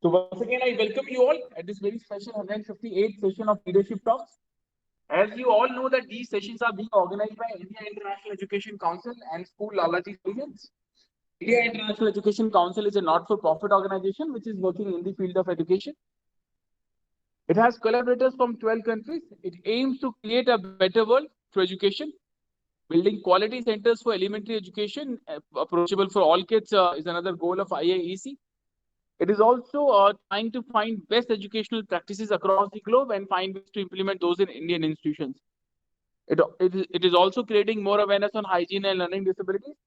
So once again, I welcome you all at this very special 158th session of Leadership Talks. As you all know that these sessions are being organized by India International Education Council and School Lalaji Solutions. India International Education Council is a not-for-profit organization which is working in the field of education. It has collaborators from 12 countries. It aims to create a better world through education. Building quality centers for elementary education, approachable for all kids, is another goal of IIEC. It is also trying to find best educational practices across the globe and find ways to implement those in Indian institutions. It is also creating more awareness on hygiene and learning disabilities.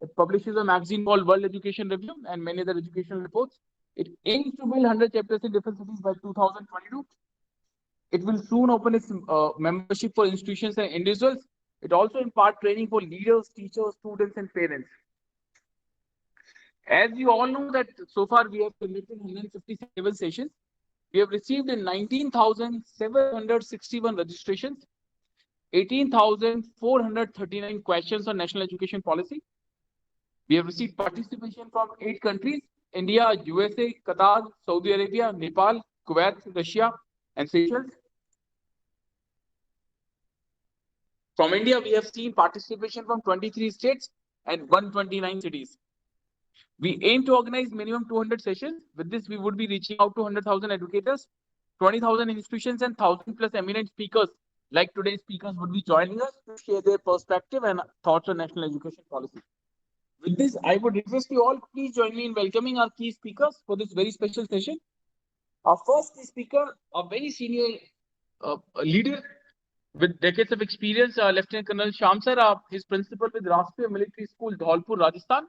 It publishes a magazine called World Education Review and many other educational reports. It aims to build 100 chapters in different cities by 2022. It will soon open its membership for institutions and individuals. It also imparts training for leaders, teachers, students, and parents. As you all know that so far we have conducted 157 sessions. We have received 19,761 registrations, 18,439 questions on national education policy. We have received participation from 8 countries: India, USA, Qatar, Saudi Arabia, Nepal, Kuwait, Russia, and Seychelles. From India, we have seen participation from 23 states and 129 cities. We aim to organize minimum 200 sessions. With this, we would be reaching out to 100,000 educators, 20,000 institutions, and 1,000 plus eminent speakers like today's speakers would be joining us to share their perspective and thoughts on national education policy. With this, I would request you all, please join me in welcoming our key speakers for this very special session. Our first key speaker, a very senior leader with decades of experience, Lieutenant Colonel Sham sir, his principal with Rashtriya Military School, Dholpur, Rajasthan.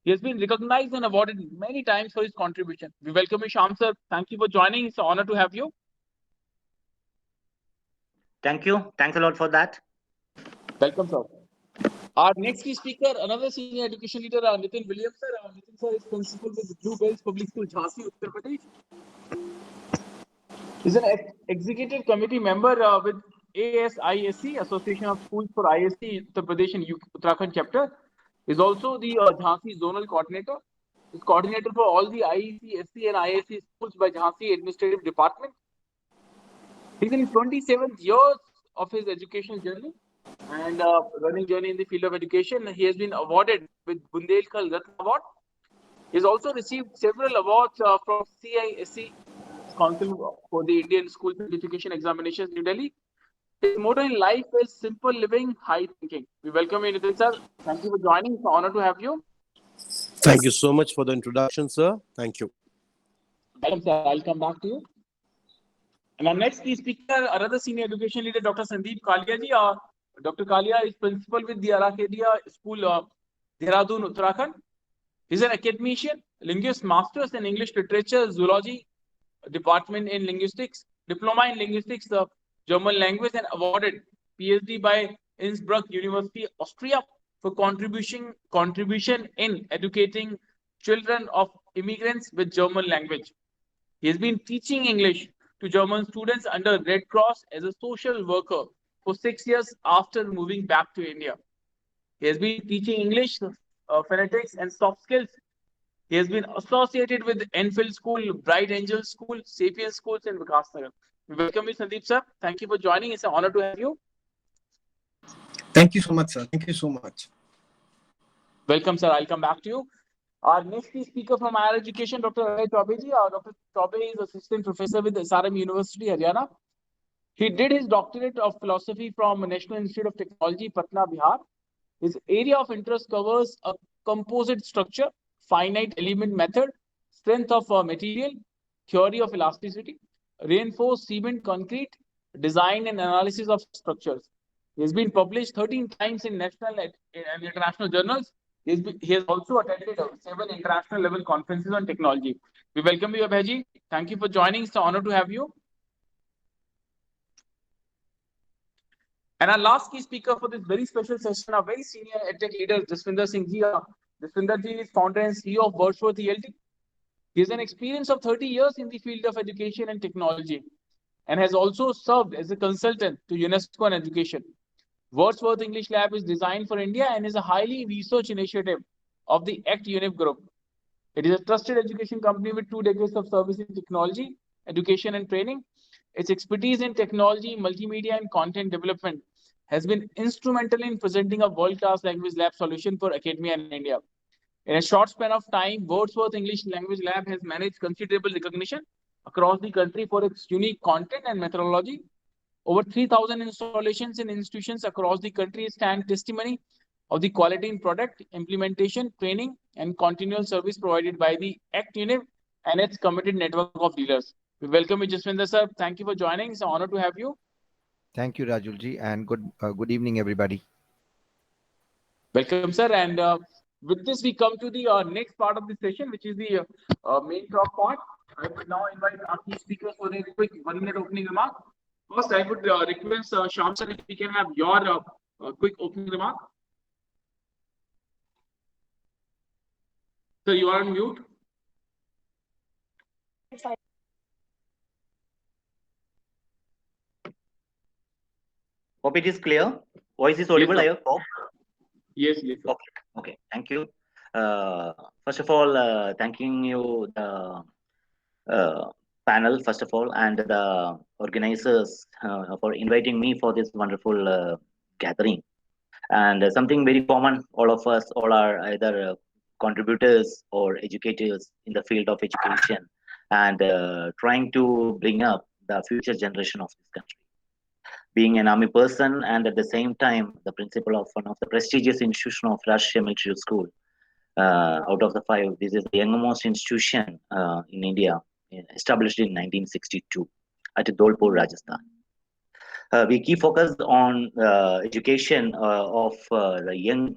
He has been recognized and awarded many times for his contribution. We welcome you, Sham sir. Thank you for joining. It's an honor to have you. Thank you. Thanks a lot for that. Welcome, sir. Our next key speaker, another senior education leader, Nitin Williams sir. Nitin sir is principal with Blue Bells Public School, Jhansi, Uttar Pradesh. He's an executive committee member with ASISC, Association of Schools for ISC, Uttar Pradesh and Uttarakhand chapter. He's also the Jhansi zonal coordinator. He's coordinator for all the IEC, SC and ISC schools by Jhansi Administrative Department. He's in his 27th years of his educational journey and running journey in the field of education. He has been awarded with Bundelkhand Ratna Award. He has also received several awards from CISC, Council for the Indian School Certification Examinations, New Delhi. His motto in life is simple living, high thinking. We welcome you, Nitin sir. Thank you for joining. It's an honor to have you. Thank you so much for the introduction, sir. Thank you. Welcome, sir. I'll come back to you. And our next key speaker, another senior education leader, Dr. Sandeep Kalia ji. Dr. Kalia is principal with the Arakedia School, Dehradun, Uttarakhand. He's an academician, linguist, masters in English literature, zoology department in linguistics, diploma in linguistics, German language, and awarded PhD by Innsbruck University, Austria, for contribution in educating children of immigrants with German language. He has been teaching English to German students under Red Cross as a social worker for 6 years after moving back to India. He has been teaching English, phonetics, and soft skills. He has been associated with Enfield School, Bright Angel School, Sapien Schools, and Vikas Nagar. We welcome you, Sandeep sir. Thank you for joining. It's an honor to have you. Thank you so much, sir. Thank you so much. Welcome, sir. I'll come back to you. Our next speaker from higher education, Dr. Ajay Chaubey ji. Dr. Chaubey is assistant professor with SRM University, Haryana. He did his doctorate of philosophy from National Institute of Technology, Patna, Bihar. His area of interest covers a composite structure, finite element method, strength of material, theory of elasticity, reinforced cement concrete, design and analysis of structures. He has been published 13 times in national and international journals. He has also attended 7 international level conferences on technology. We welcome you, Abhay ji. Thank you for joining. It's an honor to have you. And our last key speaker for this very special session, a very senior EdTech leader, Jaswinder Singh ji. Jaswinder ji is founder and CEO of Wordsworth ELT. He has an experience of 30 years in the field of education and technology and has also served as a consultant to UNESCO on education. Wordsworth English Lab is designed for India and is a highly research initiative of the ACT UNIP group. It is a trusted education company with 2 decades of service in technology, education, and training. Its expertise in technology, multimedia, and content development has been instrumental in presenting a world-class language lab solution for academia in India. In a short span of time, Wordsworth English Language Lab has managed considerable recognition across the country for its unique content and methodology. Over 3,000 installations in institutions across the country stand testimony of the quality in product, implementation, training, and continual service provided by the ACT unit and its committed network of dealers. We welcome you, Jaswinder sir. Thank you for joining. It's an honor to have you. Thank you, Rajulji, and good evening, everybody. Welcome, sir. And with this, we come to the next part of the session, which is the main talk part. I would now invite our key speakers for a quick 1-minute opening remark. First, I would request Shyam sir if we can have your quick opening remark. Sir, you are on mute. Hope it is clear. Voice is audible, Yes, I hope. Yes, yes. Sir. Okay. Thank you. First of all, thanking you, the panel, first of all, and the organizers for inviting me for this wonderful gathering. And something very common, all of us, all are either contributors or educators in the field of education and trying to bring up the future generation of this country. Being an army person and at the same time the principal of one of the prestigious institution of Rashtriya Military School, out of the 5, this is the youngest institution in India, established in 1962 at Dholpur, Rajasthan. We keep focus on education of the young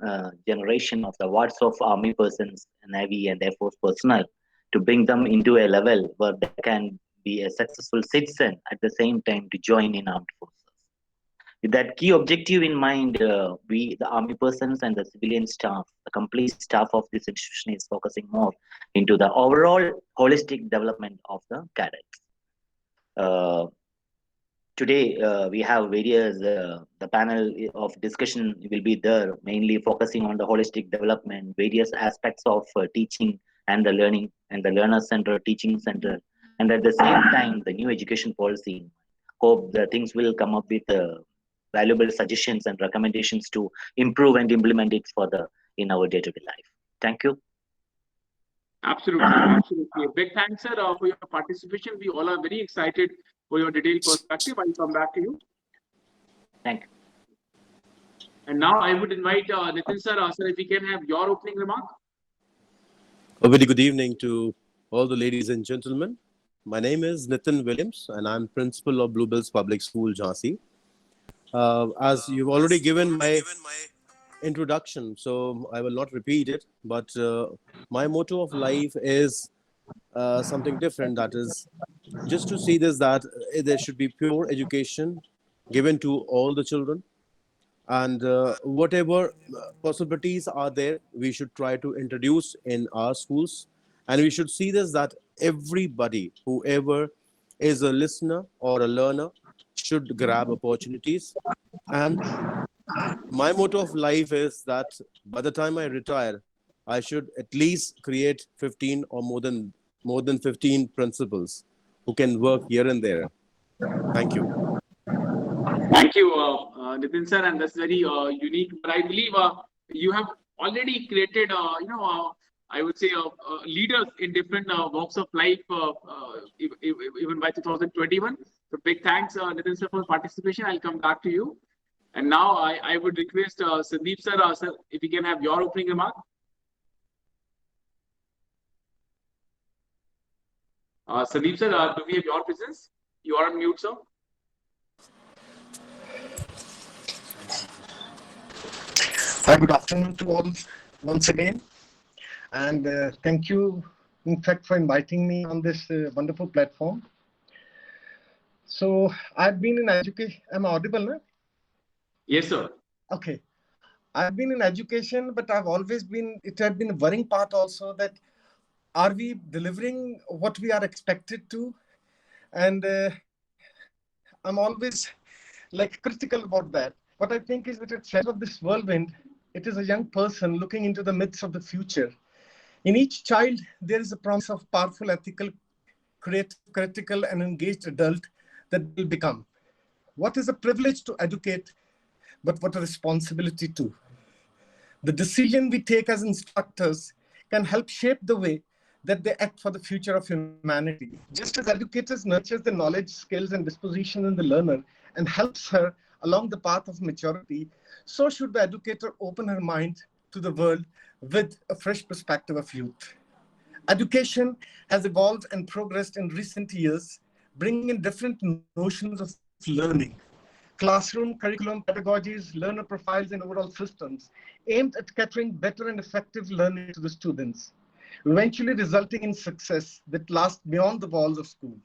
generation of the wards of army persons, navy and air force personnel to bring them into a level where they can be a successful citizen at the same time to join in armed forces. With that key objective in mind, we, the army persons and the civilian staff, the complete staff of this institution is focusing more into the overall holistic development of the cadets. Today, we have various, the panel of discussion will be there, mainly focusing on the holistic development, various aspects of teaching and the learning and the learner center, teaching center, and at the same time, the new education policy. Hope the things will come up with valuable suggestions and recommendations to improve and implement it further in our day-to-day life. Thank you. Absolutely, absolutely. A big thanks, sir, for your participation. We all are very excited for your detailed perspective. I'll come back to you. Thank you. And now I would invite Nitin sir, sir, if we can have your opening remark. A very good evening to all the ladies and gentlemen. My name is Nitin Williams, and I'm principal of Bluebells Public School, Jhansi. As you've already given my introduction, so I will not repeat it, but my motto of life is something different. That is just to see this, that there should be pure education given to all the children, and whatever possibilities are there, we should try to introduce in our schools, and we should see this, that everybody, whoever is a listener or a learner, should grab opportunities. And my motto of life is that by the time I retire, I should at least create 15 or more than 15 principals who can work here and there. Thank you. Thank you, Nitin sir, and that's very unique. But I believe you have already created, I would say, leaders in different walks of life, even by 2021. So big thanks, Nitin sir, for participation. I'll come back to you. And now I would request Sandeep sir, sir, if you can have your opening remark. Sandeep sir, do we have your presence? You are on mute, sir. Hi, good afternoon to all once again. And thank you, in fact, for inviting me on this wonderful platform. So I've been in education. Am I audible now? Yes, sir. Okay. I've been in education, but I've always been, it had been a worrying part also that are we delivering what we are expected to? And I'm always like critical about that. What I think is that at the center of this whirlwind, it is a young person looking into the midst of the future. In each child, there is a promise of powerful, ethical, creative, critical, and engaged adult that will become. What is a privilege to educate, but what a responsibility too. The decision we take as instructors can help shape the way that they act for the future of humanity. Just as educators nurtures the knowledge, skills, and disposition in the learner and helps her along the path of maturity, so should the educator open her mind to the world with a fresh perspective of youth. Education has evolved and progressed in recent years, bringing in different notions of learning. Classroom, curriculum, pedagogies, learner profiles, and overall systems aimed at catering better and effective learning to the students, eventually resulting in success that lasts beyond the walls of school.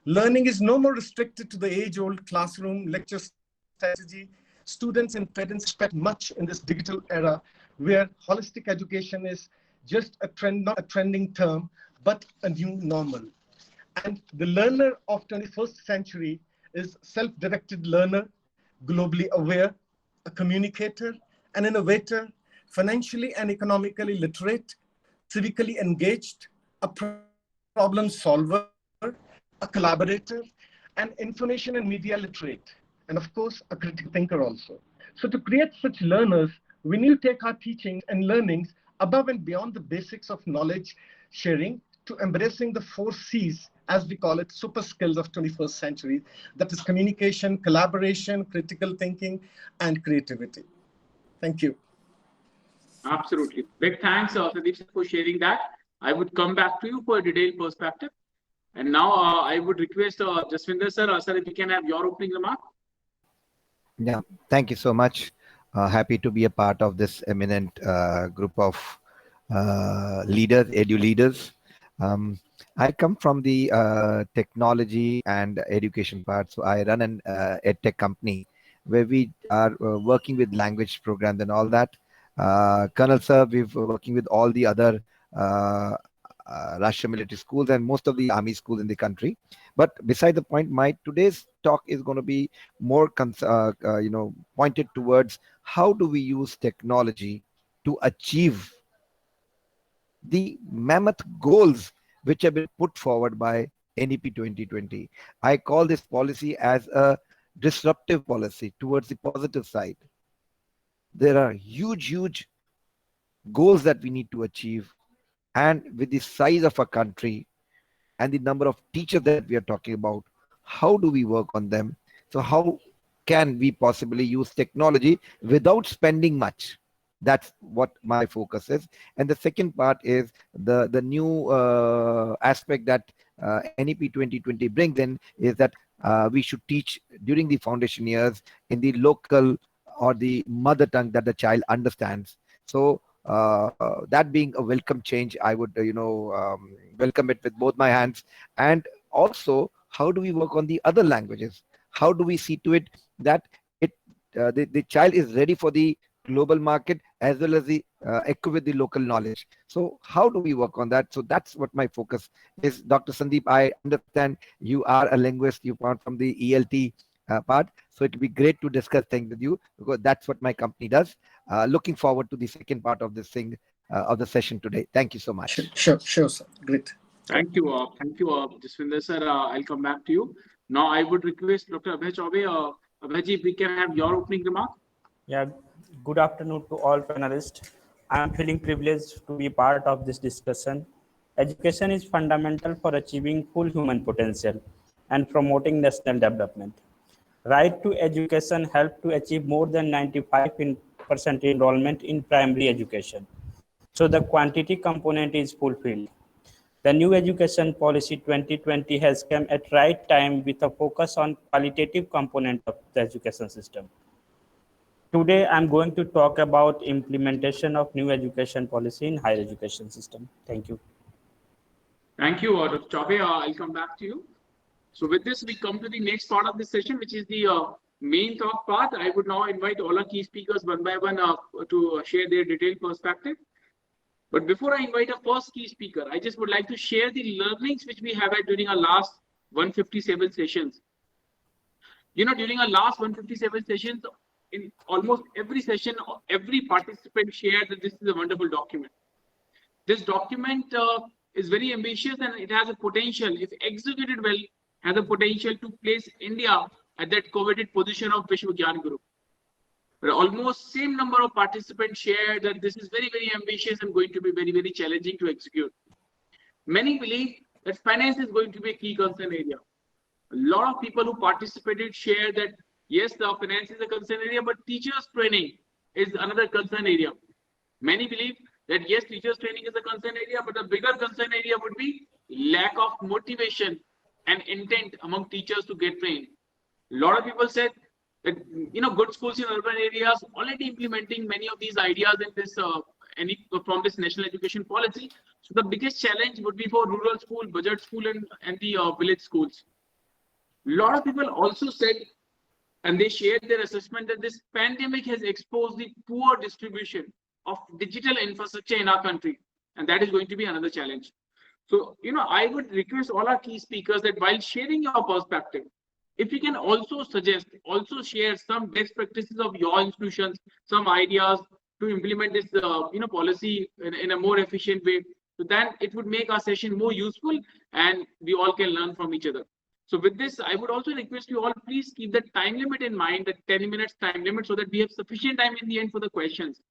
Learning is no more restricted to the age-old classroom lecture strategy. Students and parents expect much in this digital era where holistic education is just a trend, not a trending term, but a new normal. And the learner of 21st century is self-directed learner, globally aware, a communicator, an innovator, financially and economically literate, civically engaged, a problem solver, a collaborator, and information and media literate, and of course, a critical thinker also. So to create such learners, we need to take our teachings and learnings above and beyond the basics of knowledge sharing to embracing the 4 C's, as we call it, super skills of 21st century, that is communication, collaboration, critical thinking, and creativity. Thank you. Absolutely. Big thanks, Sandeep, for sharing that. I would come back to you for a detailed perspective. And now I would request Jaswinder sir, sir, if we can have your opening remark. Yeah, thank you so much. Happy to be a part of this eminent group of leaders, edu leaders. I come from the technology and education part. So I run an edtech company where we are working with language programs and all that. Colonel sir, we've working with all the other Russian military schools and most of the army schools in the country. But beside the point, my today's talk is going to be more pointed towards how do we use technology to achieve the mammoth goals which have been put forward by NEP 2020. I call this policy as a disruptive policy towards the positive side. There are huge goals that we need to achieve, and with the size of a country and the number of teachers that we are talking about, how do we work on them? So how can we possibly use technology without spending much? That's what my focus is. And the second part is the new aspect that NEP 2020 brings in is that we should teach during the foundation years in the local or the mother tongue that the child understands. So that being a welcome change, I would welcome it with both my hands. And also, how do we work on the other languages? How do we see to it that the child is ready for the global market as well as the equip with the local knowledge? So how do we work on that? So that's what my focus is. Dr. Sandeep, I understand you are a linguist, you come from the ELT part, so it would be great to discuss things with you, because that's what my company does. Looking forward to the second part of this thing of the session today. Thank you so much. Sure, sir. Great. Thank you, Jaswinder sir. I'll come back to you. Now I would request Dr. Abhay Chaube. Abhay, if we can have your opening remark. Yeah, good afternoon to all panelists. I am feeling privileged to be part of this discussion. Education is fundamental for achieving full human potential and promoting national development. Right to education helps to achieve more than 95% enrollment in primary education. So the quantity component is fulfilled. The new education policy 2020 has come at right time with a focus on qualitative component of the education system. Today, I'm going to talk about implementation of new education policy in higher education system. Thank you. Thank you, Dr. Chaube. I'll come back to you. So with this, we come to the next part of this session, which is the main talk part. I would now invite all our key speakers one by one to share their detailed perspective. But before I invite our first key speaker, I just would like to share the learnings which we have had during our last 157 sessions. During our last 157 sessions, in almost every session, every participant shared that this is a wonderful document. This document is very ambitious and it has a potential, if executed well, has a potential to place India at that coveted position of Vishwa Gyan Guru. But almost same number of participants shared that this is very, very ambitious and going to be very, very challenging to execute. Many believe that finance is going to be a key concern area. A lot of people who participated share that yes, the finance is a concern area, but teachers training is another concern area. Many believe that yes, teachers training is a concern area, but the bigger concern area would be lack of motivation and intent among teachers to get trained. A lot of people said that good schools in urban areas already implementing many of these ideas in this from this national education policy. So the biggest challenge would be for rural school, budget school, and the village schools. A lot of people also said, and they shared their assessment, that this pandemic has exposed the poor distribution of digital infrastructure in our country, and that is going to be another challenge. So, I would request all our key speakers that while sharing your perspective, if you can also suggest, also share some best practices of your institutions, some ideas to implement this, policy in a more efficient way, so then it would make our session more useful and we all can learn from each other. So with this, I would also request you all, please keep the time limit in mind, that 10 minutes time limit, so that we have sufficient time in the end for the questions.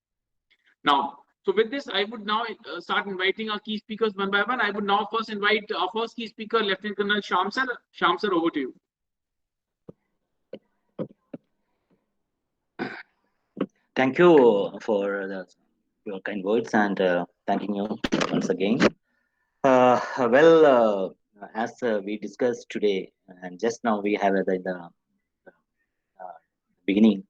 Now, so with this, I would now start inviting our key speakers one by one. I would now first invite our first key speaker, Lieutenant Colonel Shyam sir. Shyam sir, over to you. Thank you for your kind words, and thanking you once again. As we discussed today, and just now we have in the beginning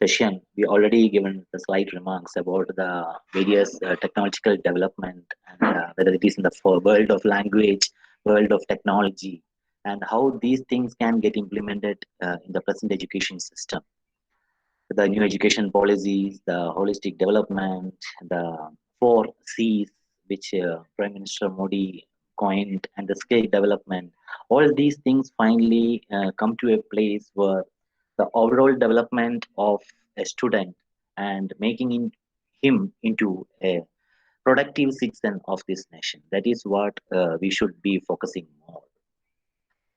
session, we already given the slight remarks about the various technological development, and whether it is in the world of language, world of technology, and how these things can get implemented in the present education system. The new education policies, the holistic development, the 4 C's, which Prime Minister Modi coined, and the skill development, all these things finally come to a place where the overall development of a student and making him into a productive citizen of this nation. That is what we should be focusing more.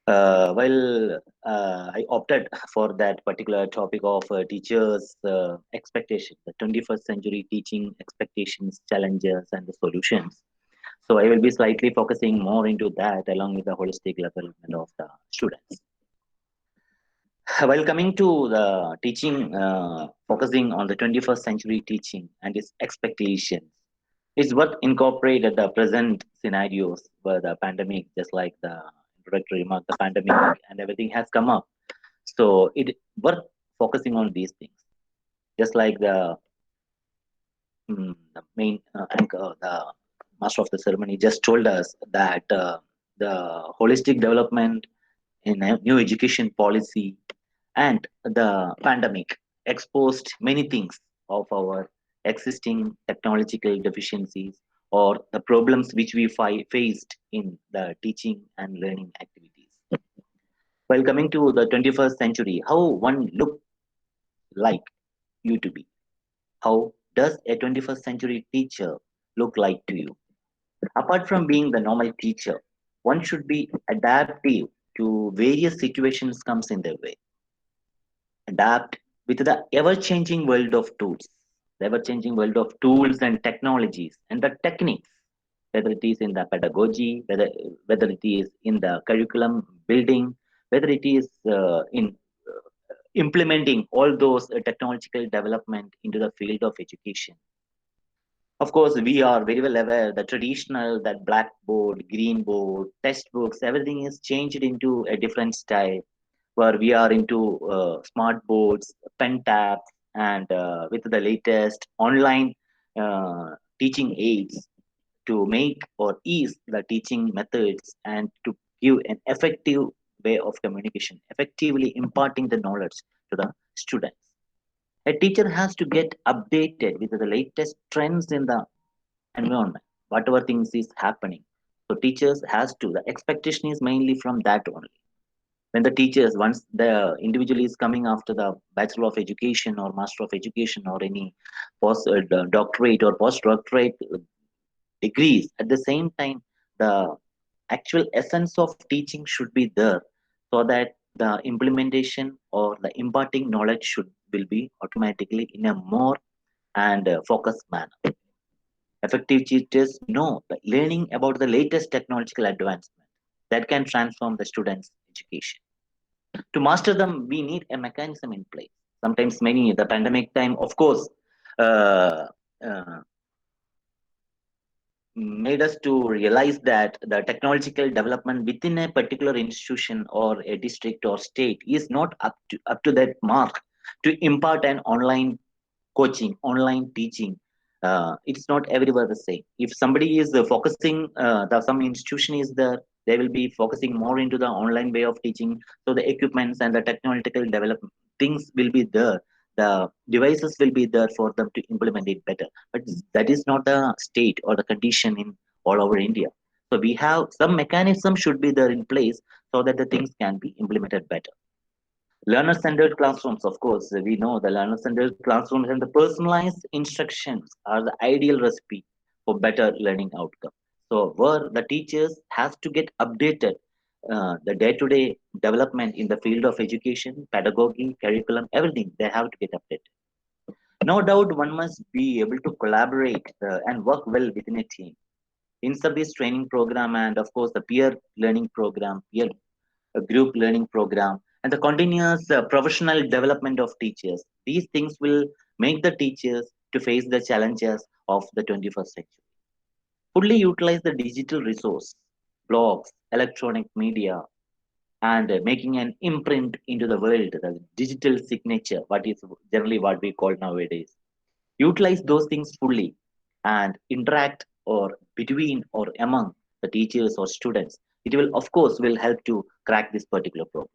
I opted for that particular topic of teachers' expectations, the 21st century teaching expectations, challenges, and the solutions. So I will be slightly focusing more into that, along with the holistic development of the students. While coming to the teaching, focusing on the 21st century teaching and its expectations, it's what incorporated the present scenarios where the pandemic, just like the introductory remark, the pandemic and everything has come up. So it worth focusing on these things, just like the main anchor, the master of the ceremony, just told us that the holistic development in a new education policy and the pandemic exposed many things of our existing technological deficiencies or the problems which we faced in the teaching and learning activities. While coming to the 21st century, how one look like you to be? How does a 21st century teacher look like to you? Apart from being the normal teacher, one should be adaptive to various situations comes in their way. Adapt with the ever-changing world of tools, the ever-changing world of tools and technologies and the techniques, whether it is in the pedagogy, whether it is in the curriculum building, whether it is in implementing all those technological development into the field of education. Of course, we are very well aware the traditional, that blackboard, green board, textbooks, everything is changed into a different style where we are into smart boards, pen tabs, and with the latest online teaching aids to make or ease the teaching methods and to give an effective way of communication, effectively imparting the knowledge to the students. A teacher has to get updated with the latest trends in the environment, whatever things is happening. So teachers has to, the expectation is mainly from that only. When the teachers, once the individual is coming after the Bachelor of Education or Master of Education or any post doctorate or postdoctorate degrees. At the same time, the actual essence of teaching should be there, so that the implementation or the imparting knowledge should will be automatically in a more and focused manner. Effective teachers know that learning about the latest technological advancement that can transform the students' education. To master them, we need a mechanism in place. Sometimes, many the pandemic time, of course, uh, uh, made us to realize that the technological development within a particular institution or a district or state is not up to that mark to impart an online coaching, online teaching. It's not everywhere the same. If somebody is focusing, some institution is there, they will be focusing more into the online way of teaching. So the equipments and the technological development things will be there. The devices will be there for them to implement it better. But that is not the state or the condition in all over India. So we have some mechanism should be there in place so that the things can be implemented better. Learner-centered classrooms, of course, we know the learner-centered classrooms and the personalized instructions are the ideal recipe for better learning outcome. So where the teachers has to get updated, the day-to-day development in the field of education, pedagogy, curriculum, everything, they have to get updated. No doubt one must be able to collaborate and work well within a team. In service training program and of course the peer learning program, peer group learning program, and the continuous professional development of teachers. These things will make the teachers to face the challenges of the 21st century. Fully utilize the digital resource, blogs, electronic media, and making an imprint into the world, the digital signature, what is generally what we call nowadays. Utilize those things fully and interact or between or among the teachers or students. It will, of course, will help to crack this particular problem.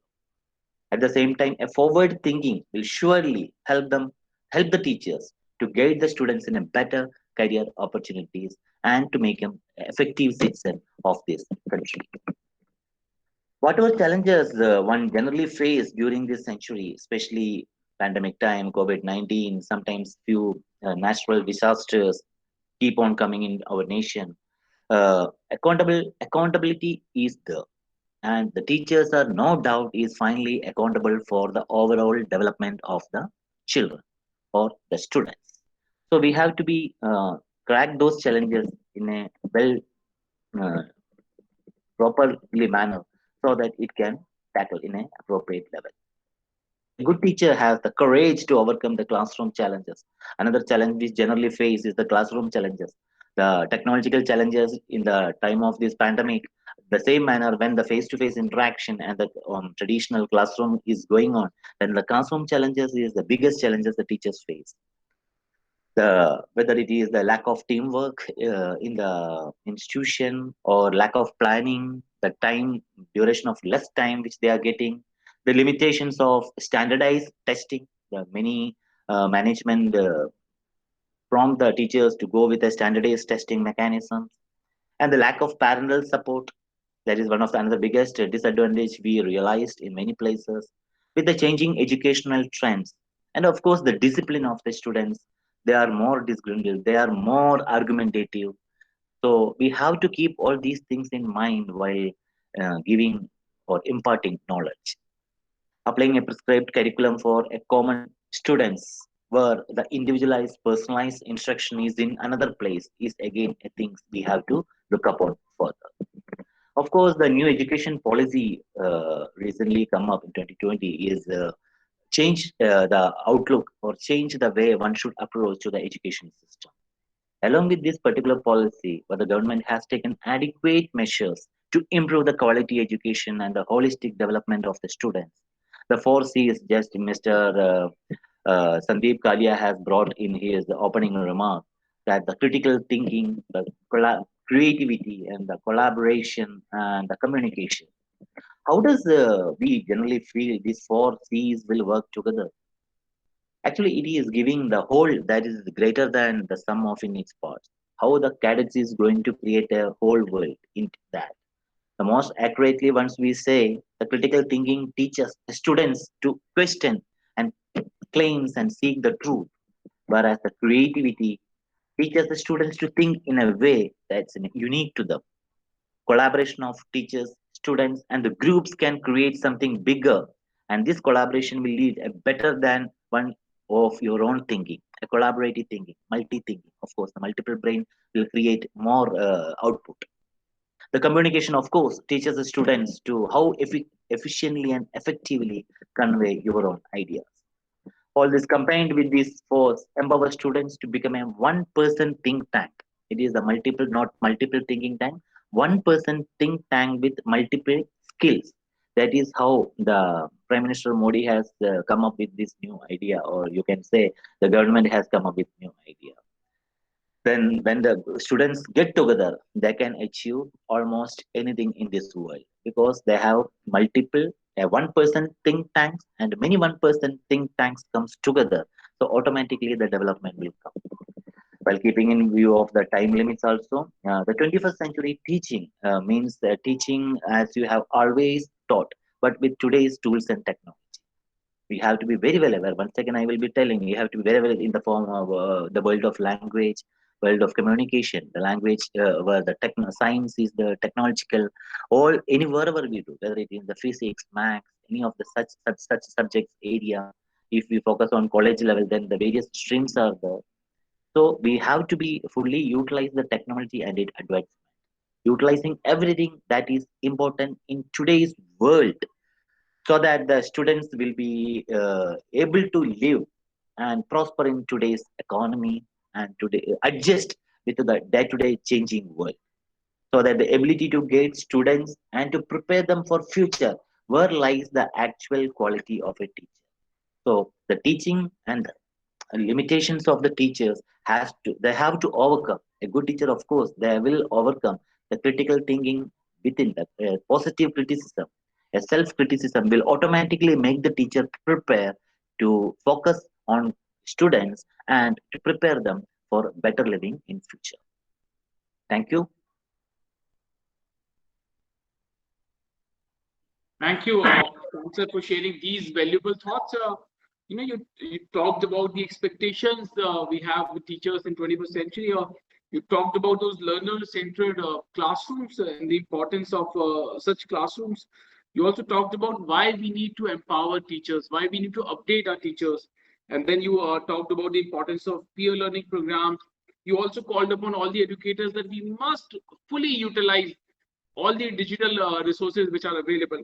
At the same time, a forward thinking will surely help the teachers to guide the students in a better career opportunities and to make them effective citizen of this country. Whatever challenges one generally face during this century, especially pandemic time, COVID-19, sometimes few natural disasters keep on coming in our nation. Accountability is there, and the teachers are no doubt is finally accountable for the overall development of the children or the students. So we have to be crack those challenges in a well uh, properly manner so that it can tackle in an appropriate level. A good teacher has the courage to overcome the classroom challenges. Another challenge we generally face is the classroom challenges. The technological challenges in the time of this pandemic, the same manner when the face-to-face interaction and the traditional classroom is going on, then the classroom challenges is the biggest challenges the teachers face. The whether it is the lack of teamwork in the institution or lack of planning, the time duration of less time which they are getting, the limitations of standardized testing, the many management prompt the teachers to go with a standardized testing mechanisms, and the lack of parental support, that is one of the another biggest disadvantage we realized in many places with the changing educational trends. And of course, the discipline of the students, they are more disgruntled, they are more argumentative. So we have to keep all these things in mind while giving or imparting knowledge. Applying a prescribed curriculum for a common students where the individualized personalized instruction is in another place is again a thing we have to look upon further. Of course, the new education policy recently come up in 2020 is change the outlook or change the way one should approach to the education system. Along with this particular policy, where the government has taken adequate measures to improve the quality education and the holistic development of the students. The four C's just Mr. Sandeep Kalia has brought in his opening remark that the critical thinking, the creativity, and the collaboration and the communication. How does we generally feel these four C's will work together? Actually, it is giving the whole that is greater than the sum of in its parts. How the cadets is going to create a whole world in that. The most accurately, once we say the critical thinking teaches the students to question and claims and seek the truth, whereas the creativity teaches the students to think in a way that's unique to them. Collaboration of teachers, students, and the groups can create something bigger. And this collaboration will lead a better than one of your own thinking, a collaborative thinking, multi thinking. Of course, the multiple brain will create more output. The communication, of course, teaches the students to how efficiently and effectively convey your own ideas. All this combined with this force empower students to become a one-person think tank. It is a multiple, not multiple thinking tank. One-person think tank with multiple skills. That is how the Prime Minister Modi has come up with this new idea, or you can say the government has come up with new idea. Then, when the students get together, they can achieve almost anything in this world because they have multiple one-person think tanks and many one-person think tanks comes together. So automatically the development will come. While keeping in view of the time limits also, the 21st century teaching means teaching as you have always taught, but with today's tools and technology. We have to be very well aware. Once again, I will be telling you have to be very well in the form of the world of language, world of communication, the language where the science is the technological, or any wherever we do, whether it is the physics, maths, any of the such subjects area. If we focus on college level, then the various streams are there. So we have to be fully utilize the technology and its advancement, utilizing everything that is important in today's world so that the students will be able to live and prosper in today's economy and today adjust with the day-to-day changing world so that the ability to guide students and to prepare them for future where lies the actual quality of a teacher. So the teaching and limitations of the teachers has to they have to overcome. A good teacher, of course, they will overcome the critical thinking within the positive criticism. A self criticism will automatically make the teacher prepare to focus on students and to prepare them for better living in future. Thank you. Thank you, sir, for sharing these valuable thoughts. You talked about the expectations we have with teachers in 21st century. You talked about those learner-centered classrooms and the importance of such classrooms. You also talked about why we need to empower teachers, why we need to update our teachers. And then you talked about the importance of peer learning programs. You also called upon all the educators that we must fully utilize all the digital resources which are available.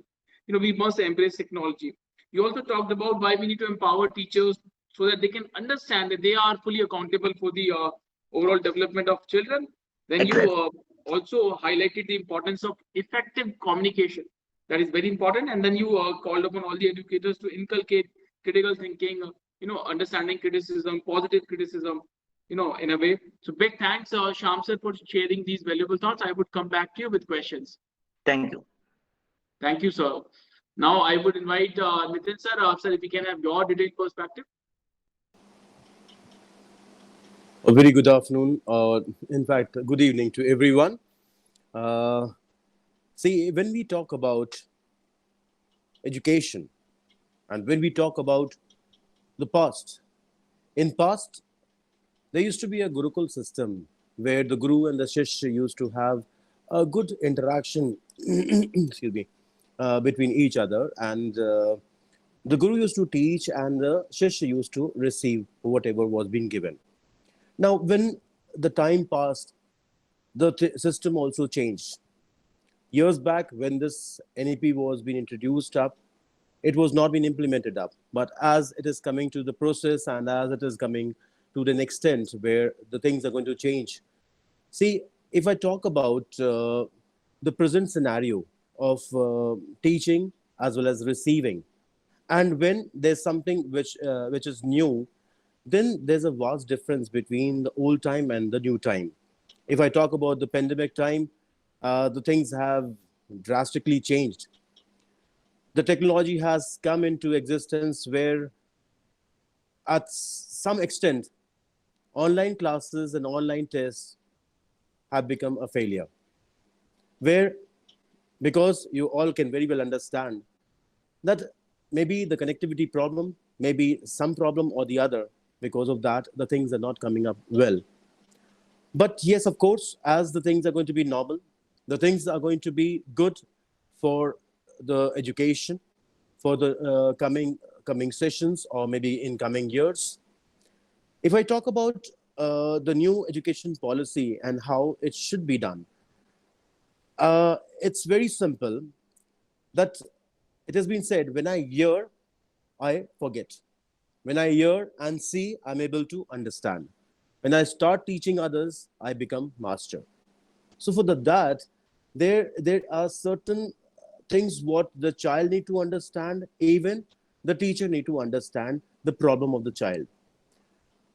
We must embrace technology. You also talked about why we need to empower teachers so that they can understand that they are fully accountable for the overall development of children. Then you also highlighted the importance of effective communication. That is very important. And then you called upon all the educators to inculcate critical thinking, understanding criticism, positive criticism, in a way. So big thanks, Shyam sir, for sharing these valuable thoughts. I would come back to you with questions. Thank you. Thank you, sir. Now I would invite Nitin sir. Sir, if we can have your detailed perspective. A very good afternoon, in fact, good evening to everyone. See, when we talk about education and when we talk about the past, in past, there used to be a Gurukul system where the Guru and the Shishya used to have a good interaction excuse me, between each other. And the Guru used to teach and the Shishya used to receive whatever was being given. Now, when the time passed, the system also changed. Years back, when this NEP was being introduced up, it was not being implemented up. But as it is coming to the process and as it is coming to the extent where the things are going to change. See, if I talk about the present scenario of teaching as well as receiving, and when there's something which is new, then there's a vast difference between the old time and the new time. If I talk about the pandemic time, the things have drastically changed. The technology has come into existence where, at some extent, online classes and online tests have become a failure. Where, because you all can very well understand that maybe the connectivity problem, maybe some problem or the other, because of that, the things are not coming up well. But yes, of course, as the things are going to be normal, the things are going to be good for the education, for the coming sessions, or maybe in coming years. If I talk about the new education policy and how it should be done, it's very simple. That it has been said, when I hear, I forget. When I hear and see, I'm able to understand. When I start teaching others, I become master. So for that, there are certain things what the child need to understand, even the teacher need to understand the problem of the child.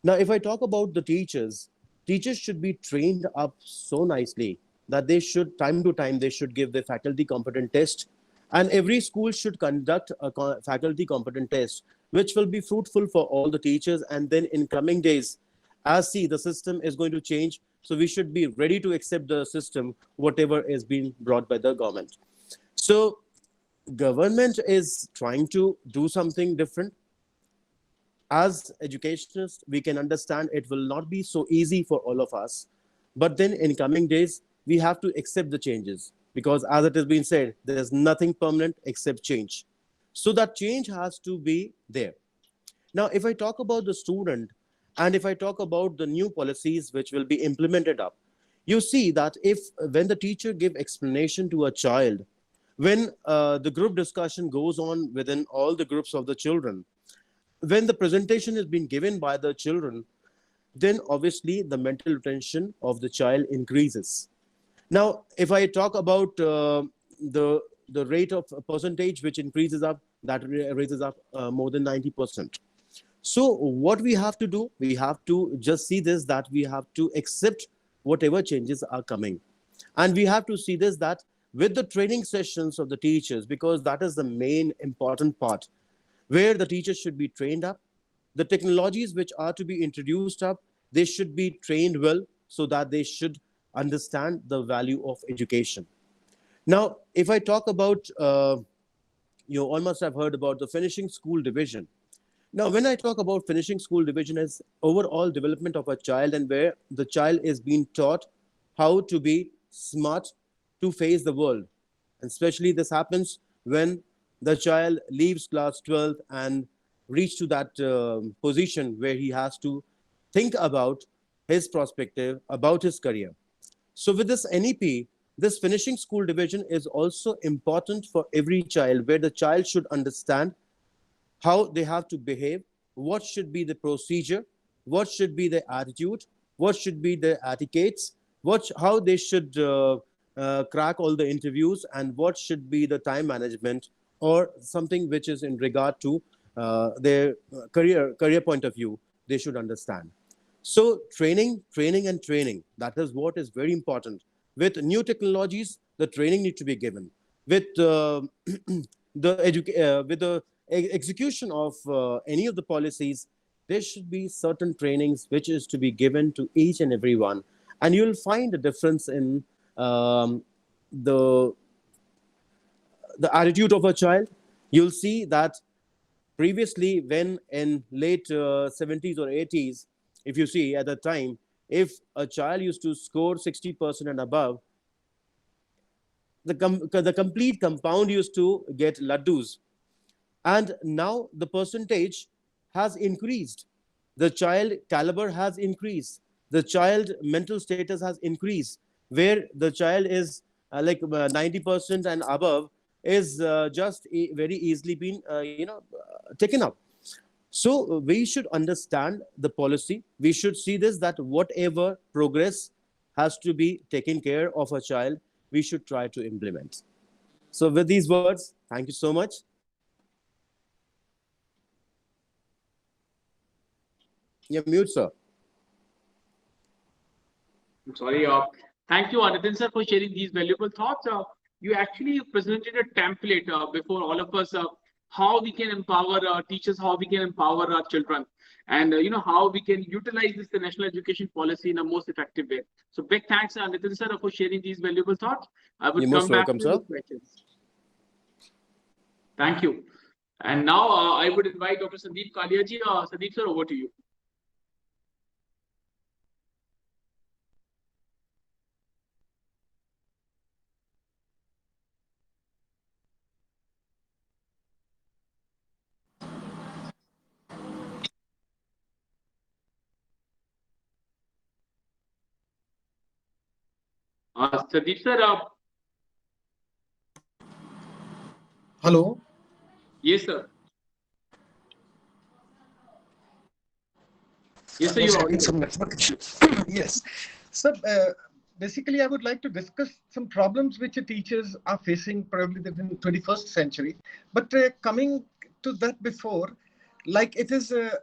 Now, if I talk about the teachers, teachers should be trained up so nicely that they should, time to time, they should give the faculty competent test. And every school should conduct a faculty competent test, which will be fruitful for all the teachers. And then in coming days, as see, the system is going to change. So we should be ready to accept the system, whatever is being brought by the government. So government is trying to do something different. As educationists, we can understand it will not be so easy for all of us. But then in coming days, we have to accept the changes, because as it has been said, there is nothing permanent except change. So that change has to be there. Now, if I talk about the student, and if I talk about the new policies which will be implemented up, you see that if when the teacher give explanation to a child, when the group discussion goes on within all the groups of the children, when the presentation is being given by the children, then obviously the mental retention of the child increases. Now, if I talk about the rate of percentage which increases up, that raises up more than 90%. So what we have to do, we have to just see this, that we have to accept whatever changes are coming. And we have to see this, that with the training sessions of the teachers, because that is the main important part, where the teachers should be trained up. The technologies which are to be introduced up, they should be trained well, so that they should understand the value of education. Now, if I talk about, you all must have heard about the finishing school division. Now, when I talk about finishing school division as overall development of a child, and where the child is being taught how to be smart to face the world. And especially this happens when the child leaves class 12 and reach to that position where he has to think about his perspective, about his career. So with this NEP, this finishing school division is also important for every child, where the child should understand how they have to behave, what should be the procedure, what should be the attitude, what should be the etiquettes, how they should crack all the interviews, and what should be the time management, or something which is in regard to their career point of view, they should understand. So training, and training, that is what is very important. With new technologies, the training need to be given. With with the execution of any of the policies, there should be certain trainings which is to be given to each and every one. And you'll find a difference in the attitude of a child. You'll see that previously, when in late 70s or 80s, if you see at the time, if a child used to score 60% and above, the complete compound used to get laddus. And now the percentage has increased. The child caliber has increased. The child mental status has increased, where the child is like 90% and above is just very easily been taken up. So we should understand the policy. We should see this, that whatever progress has to be taken care of a child, we should try to implement. So with these words, thank you so much. You're mute, sir. I'm sorry. Thank you, Nitin sir, for sharing these valuable thoughts. You actually presented a template before all of us, how we can empower teachers, how we can empower our children, and how we can utilize this the national education policy in a most effective way. So big thanks, Nitin sir, for sharing these valuable thoughts. I would You're come back welcome, to the questions. Thank you. And now I would invite Dr. Sandeep Kaliaji. Sandeep sir, over to you. Sandeep sir, Hello. yes sir. Yes sir, I was you are having audible. some network issues. Yes. So basically, I would like to discuss some problems which teachers are facing probably in the 21st century. But coming to that before, like it is a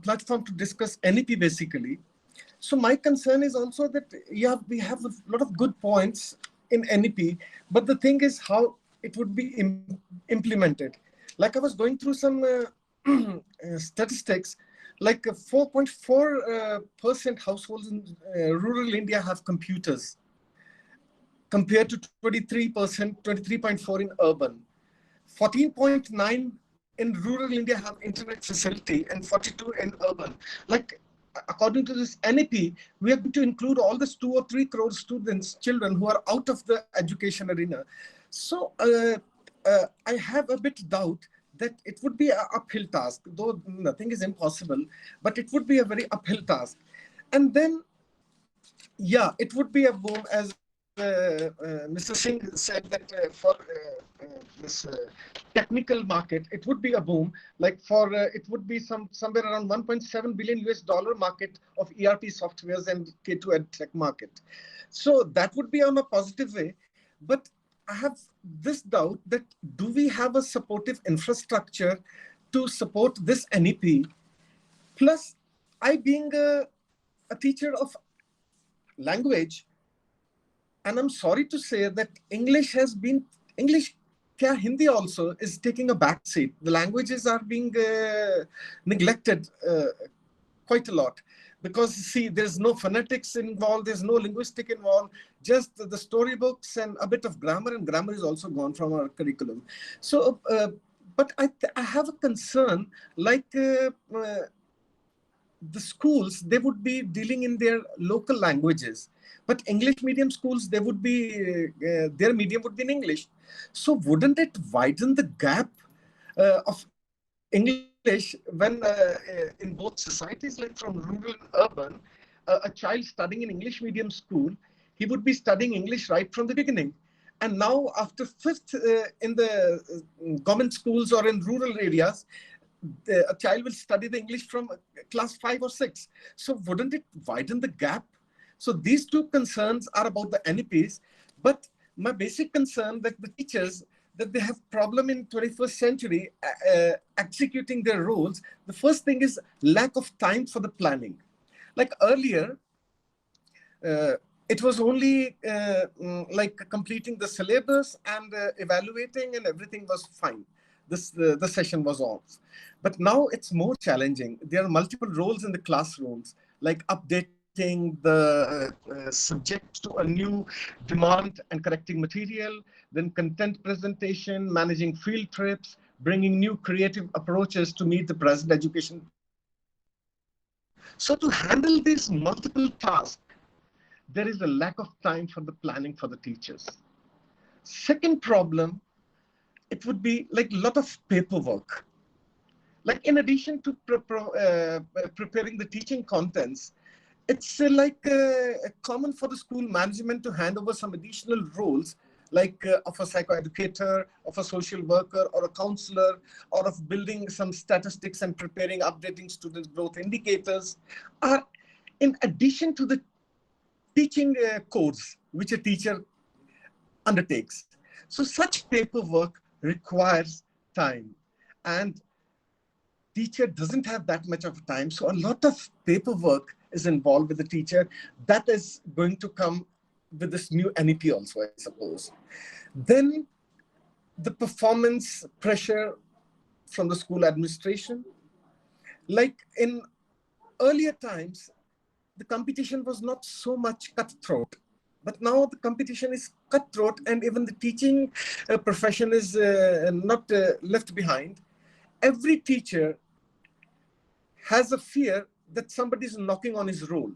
platform to discuss NEP basically. So my concern is also that we have a lot of good points in NEP, but the thing is how it would be implemented. Like I was going through some statistics, like 4.4% households in rural India have computers compared to 23%, 23.4 in urban. 14.9 in rural India have internet facility and 42 in urban. Like according to this NEP, we are going to include all these 2 or 3 crore students, children who are out of the education arena. So I have a bit doubt that it would be an uphill task, though nothing is impossible, but it would be a very uphill task. And then, yeah, it would be a boom, as Mr. Singh said, that for this technical market, it would be a boom. Like for it would be somewhere around 1.7 billion US dollar market of ERP softwares and K2 ed tech market. So that would be on a positive way. But I have this doubt that do we have a supportive infrastructure to support this NEP? Plus, I being a teacher of language, and I'm sorry to say that English, kya Hindi also is taking a back seat. The languages are being neglected quite a lot. Because see, there's no phonetics involved, there's no linguistic involved, just the storybooks and a bit of grammar, and grammar is also gone from our curriculum. So, but I have a concern, like the schools, they would be dealing in their local languages, but English medium schools, they would be their medium would be in English. So wouldn't it widen the gap of English when in both societies, like from rural and urban, a child studying in English medium school, he would be studying English right from the beginning. And now after 5th in the government schools or in rural areas, a child will study the English from class 5 or 6. So wouldn't it widen the gap? So these two concerns are about the NEPs. But my basic concern that the teachers, that they have problem in 21st century executing their roles. The first thing is lack of time for the planning. Like earlier, it was only like completing the syllabus and evaluating, and everything was fine. The session was off. But now it's more challenging. There are multiple roles in the classrooms, like updating the subject to a new demand and correcting material, then content presentation, managing field trips, bringing new creative approaches to meet the present education. So to handle these multiple tasks, there is a lack of time for the planning for the teachers. Second problem, it would be like a lot of paperwork. Like in addition to preparing the teaching contents, it's common for the school management to hand over some additional roles, like of a psychoeducator, of a social worker, or a counselor, or of building some statistics and preparing, updating students' growth indicators, are in addition to the teaching course which a teacher undertakes. So such paperwork requires time, and teacher doesn't have that much of time. So a lot of paperwork is involved with the teacher. That is going to come with this new NEP also, I suppose. Then the performance pressure from the school administration. Like in earlier times, the competition was not so much cutthroat. But now the competition is cutthroat, and even the teaching profession is not left behind. Every teacher has a fear that somebody is knocking on his role.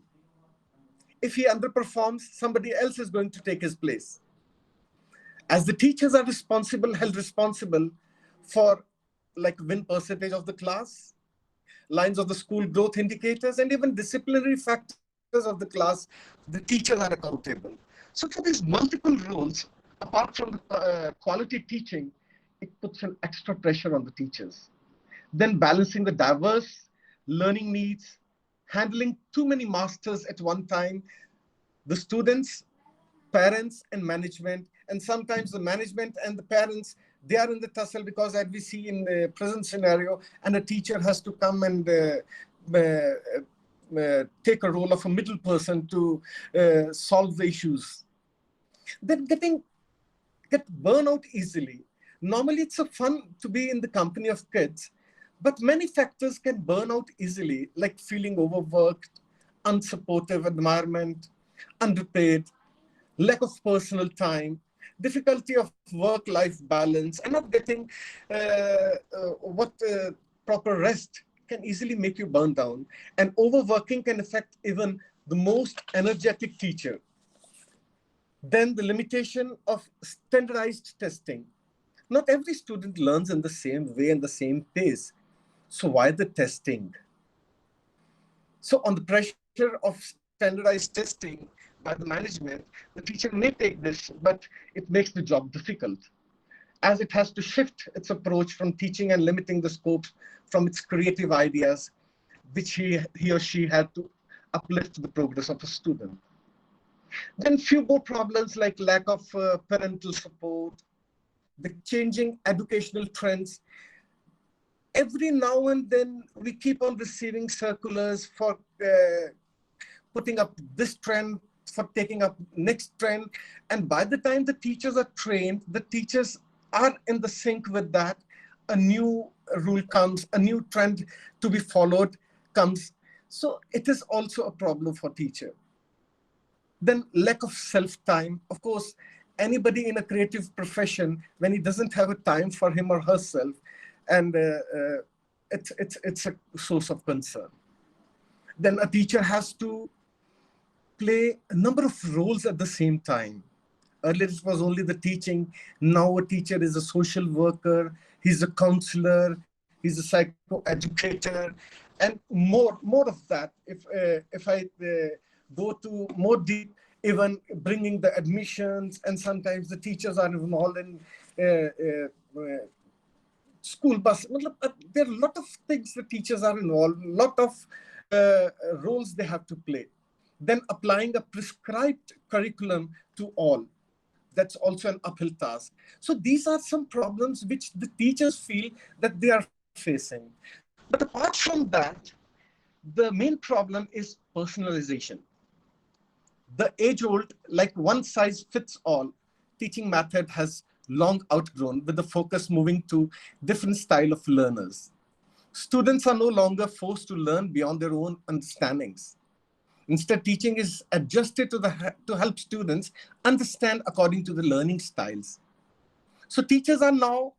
If he underperforms, somebody else is going to take his place. As the teachers are held responsible for like win percentage of the class, lines of the school growth indicators, and even disciplinary factors of the class, the teachers are accountable. So for these multiple roles, apart from quality teaching, it puts an extra pressure on the teachers. Then balancing the diverse learning needs, handling too many masters at one time, the students, parents, and management. And sometimes the management and the parents, they are in the tussle because, as we see in the present scenario, and a teacher has to come and take a role of a middle person to solve the issues. Then get burnout easily. Normally, it's a fun to be in the company of kids, but many factors can burn out easily, like feeling overworked, unsupportive environment, underpaid, lack of personal time, difficulty of work-life balance, and not getting proper rest can easily make you burn down. And overworking can affect even the most energetic teacher. Then the limitation of standardized testing. Not every student learns in the same way and the same pace. So why the testing? So on the pressure of standardized testing by the management, the teacher may take this, but it makes the job difficult, as it has to shift its approach from teaching and limiting the scope from its creative ideas, which he or she had to uplift the progress of a student. Then few more problems like lack of parental support, the changing educational trends. Every now and then we keep on receiving circulars for putting up this trend, for taking up next trend. And by the time the teachers are trained, the teachers are in the sync with that. A new rule comes, a new trend to be followed comes. So it is also a problem for teacher. Then lack of self-time. Of course, anybody in a creative profession, when he doesn't have a time for him or herself, and it's a source of concern. Then a teacher has to play a number of roles at the same time. Earlier it was only the teaching. Now a teacher is a social worker, he's a counselor, he's a psychoeducator, and more of that. If I go to more deep, even bringing the admissions, and sometimes the teachers are involved in school bus. There are a lot of things the teachers are involved, a lot of roles they have to play. Then applying a prescribed curriculum to all. That's also an uphill task. So these are some problems which the teachers feel that they are facing. But apart from that, the main problem is personalization. The age-old, like one size fits all teaching method has long outgrown, with the focus moving to different style of learners. Students are no longer forced to learn beyond their own understandings. Instead, teaching is adjusted to help students understand according to the learning styles. So teachers are now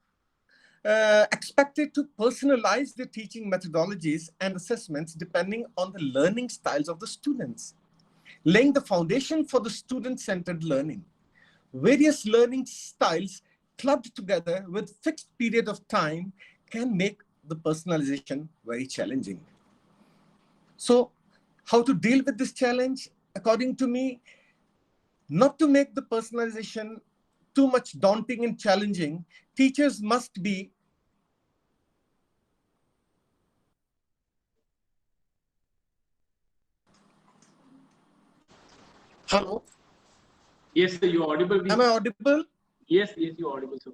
expected to personalize their teaching methodologies and assessments depending on the learning styles of the students, laying the foundation for the student-centered learning. Various learning styles clubbed together with fixed period of time can make the personalization very challenging. So how to deal with this challenge? According to me, not to make the personalization too much daunting and challenging, teachers must be Hello? Yes, sir, you're audible. Am I audible? Yes, you're audible, sir.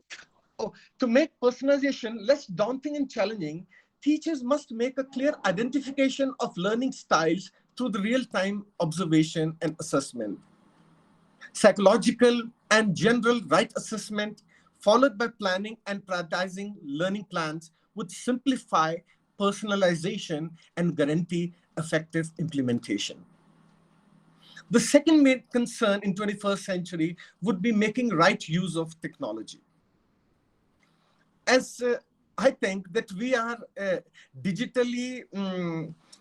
Oh, to make personalization less daunting and challenging, teachers must make a clear identification of learning styles through the real-time observation and assessment. Psychological and general right assessment, followed by planning and prioritizing learning plans, would simplify personalization and guarantee effective implementation. The second main concern in 21st century would be making right use of technology. As I think that we are digitally,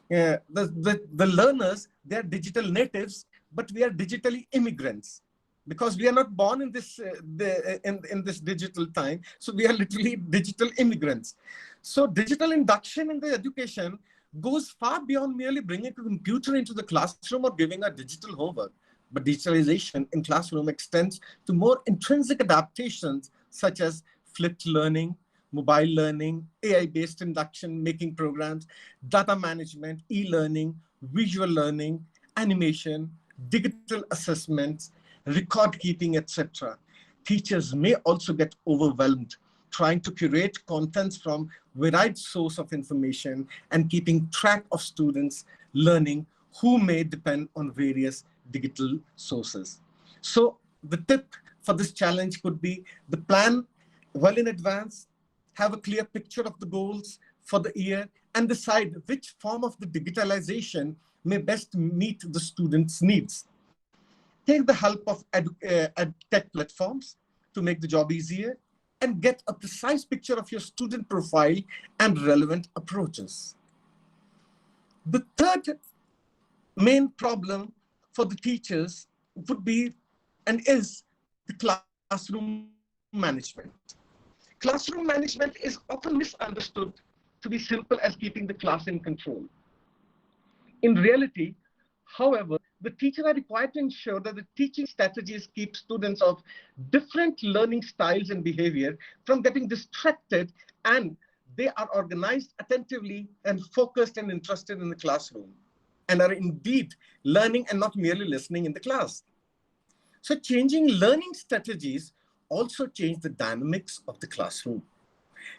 the learners, they're digital natives, but we are digitally immigrants, because we are not born in this in this digital time. So we are literally digital immigrants. So digital induction in the education goes far beyond merely bringing a computer into the classroom or giving a digital homework. But digitalization in classroom extends to more intrinsic adaptations such as flipped learning, mobile learning, AI-based induction making programs, data management, e-learning, visual learning, animation, digital assessments, record keeping, etc. Teachers may also get overwhelmed trying to curate contents from varied source of information and keeping track of students learning who may depend on various digital sources. So the tip for this challenge could be the plan well in advance, have a clear picture of the goals for the year, and decide which form of the digitalization may best meet the students' needs. Take the help of tech platforms to make the job easier, and get a precise picture of your student profile and relevant approaches. The third main problem for the teachers would be and is the classroom management. Classroom management is often misunderstood to be simple as keeping the class in control. In reality, however, the teachers are required to ensure that the teaching strategies keep students of different learning styles and behavior from getting distracted, and they are organized attentively and focused and interested in the classroom and are indeed learning and not merely listening in the class. So changing learning strategies also change the dynamics of the classroom,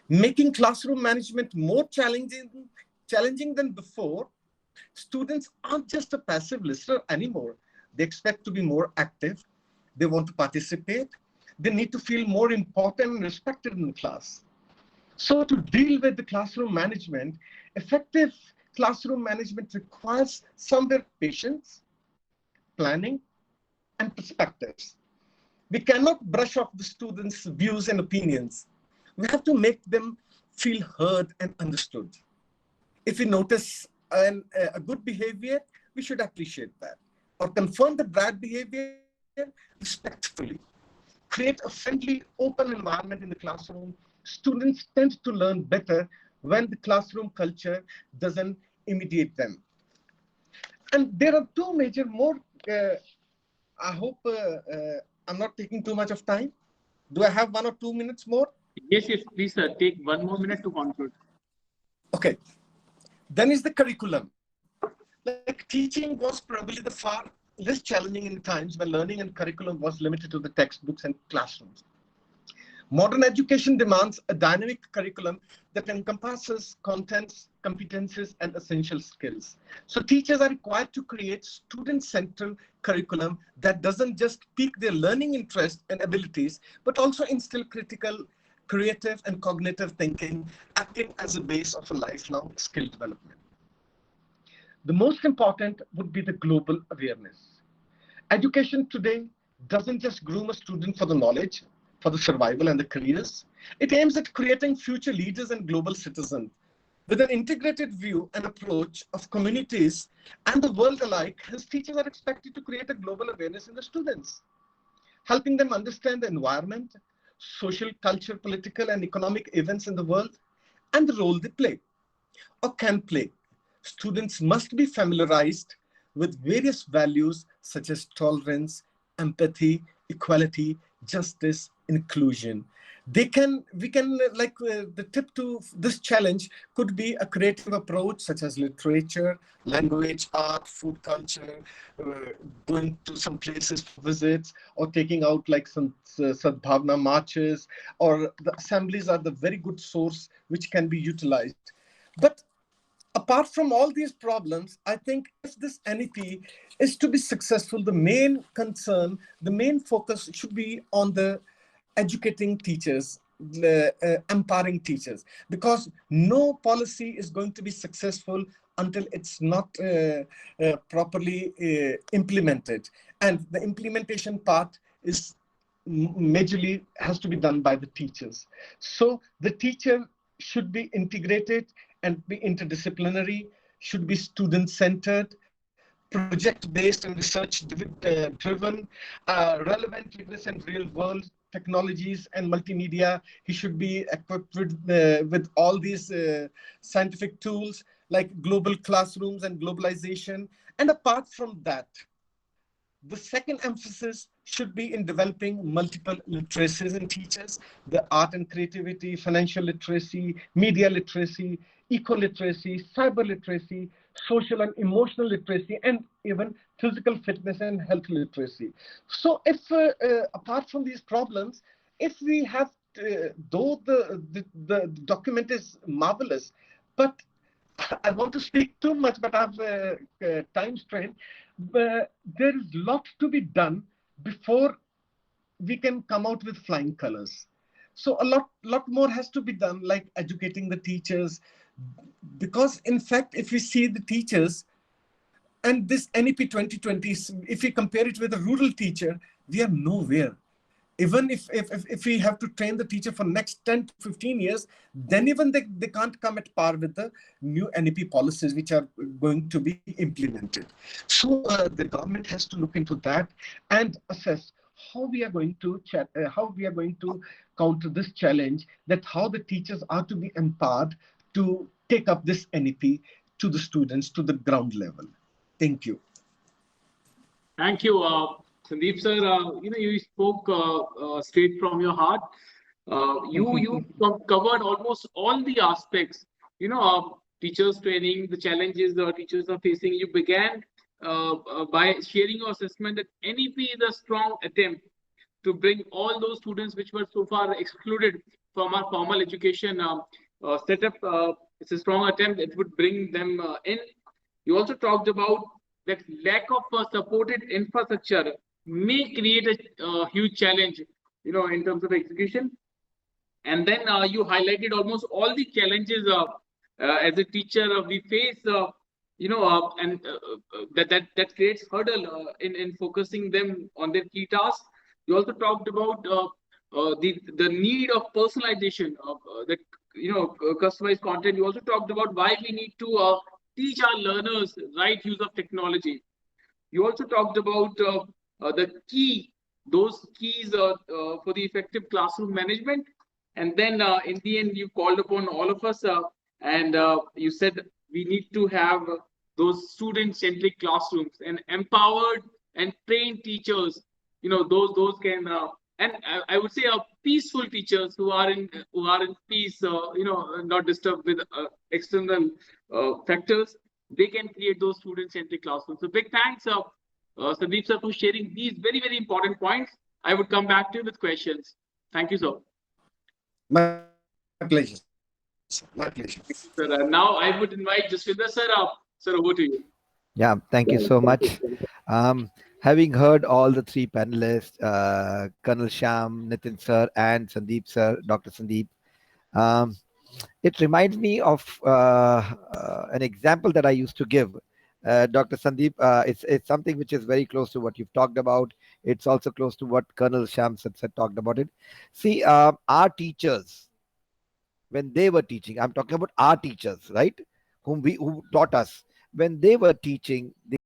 making classroom management more challenging than before. Students aren't just a passive listener anymore. They expect to be more active. They want to participate. They need to feel more important and respected in the class. So to deal with the classroom management, effective classroom management requires somewhere patience, planning, and perspectives. We cannot brush off the students' views and opinions. We have to make them feel heard and understood. If we notice a good behavior, we should appreciate that, or confirm the bad behavior respectfully. Create a friendly, open environment in the classroom. Students tend to learn better when the classroom culture doesn't imitate them. And there are two major more, I hope I'm not taking too much of time. Do I have 1 or 2 minutes more? Yes, yes, please, sir. Take 1 more minute to conclude. Okay. Then is the curriculum. Like teaching was probably the far less challenging in times when learning and curriculum was limited to the textbooks and classrooms. Modern education demands a dynamic curriculum that encompasses contents, competencies, and essential skills. So teachers are required to create student-centered curriculum that doesn't just pique their learning interest and abilities, but also instill critical, creative, and cognitive thinking, acting as a base of a lifelong skill development. The most important would be the global awareness. Education today doesn't just groom a student for the knowledge, for the survival and the careers. It aims at creating future leaders and global citizens. With an integrated view and approach of communities and the world alike, his teachers are expected to create a global awareness in the students, helping them understand the environment, social, cultural, political, and economic events in the world, and the role they play or can play. Students must be familiarized with various values such as tolerance, empathy, equality, justice, inclusion. We can the tip to this challenge could be a creative approach such as literature, language, art, food culture, going to some places for visits, or taking out like some Sadbhavna marches, or the assemblies are the very good source which can be utilized. But apart from all these problems, I think if this NEP is to be successful, the main concern, the main focus should be on the educating teachers, empowering teachers, because no policy is going to be successful until it's not properly implemented. And the implementation part is majorly has to be done by the teachers. So the teacher should be integrated and be interdisciplinary, should be student-centered, project-based and research-driven, relevant, rigorous, and real-world technologies and multimedia. He should be equipped with all these scientific tools like global classrooms and globalization. And apart from that, The second emphasis should be in developing multiple literacies in teachers, the art and creativity, financial literacy, media literacy, eco-literacy, cyber literacy, social and emotional literacy, and even physical fitness and health literacy. So if, apart from these problems, if we have, though the document is marvelous, but I want to speak too much, but I've time strain. But there is a lot to be done before we can come out with flying colors. So a lot more has to be done, like educating the teachers, because in fact, if we see the teachers and this NEP 2020, if we compare it with a rural teacher, we are nowhere. Even if we have to train the teacher for next 10 to 15 years, then even they can't come at par with the new NEP policies which are going to be implemented. So the government has to look into that and assess how we are going to counter this challenge, that how the teachers are to be empowered to take up this NEP to the students, to the ground level. Thank you. Thank you, Sandeep sir. You spoke straight from your heart. You covered almost all the aspects. Teachers training, the challenges the teachers are facing. You began by sharing your assessment that NEP is a strong attempt to bring all those students which were so far excluded from our formal education setup. It's a strong attempt. It would bring them in. You also talked about that lack of supported infrastructure may create a huge challenge, in terms of execution. And then you highlighted almost all the challenges as a teacher we face, and that creates hurdle in focusing them on their key tasks. You also talked about the need of personalization of that customized content. You also talked about why we need to teach our learners right use of technology. You also talked about those keys for the effective classroom management. And then in the end, you called upon all of us and you said we need to have those student-centric classrooms and empowered and trained teachers. Those can and I would say peaceful teachers who are in peace, not disturbed with external factors. They can create those student-centric classrooms. So big thanks, Sandeep sir, for sharing these very, very important points. I would come back to you with questions. Thank you, sir. My pleasure. My pleasure. Sir, now I would invite Jaswinder sir. Sir, over to you. Yeah, thank you so much. Having heard all the three panelists, Colonel Sham, Nitin sir, and Sandeep sir, Dr. Sandeep, it reminds me of an example that I used to give. Dr. Sandeep, it's something which is very close to what you've talked about. It's also close to what Colonel Sham said talked about it. See, our teachers, when they were teaching, I'm talking about our teachers, right? Who taught us. When they were teaching, the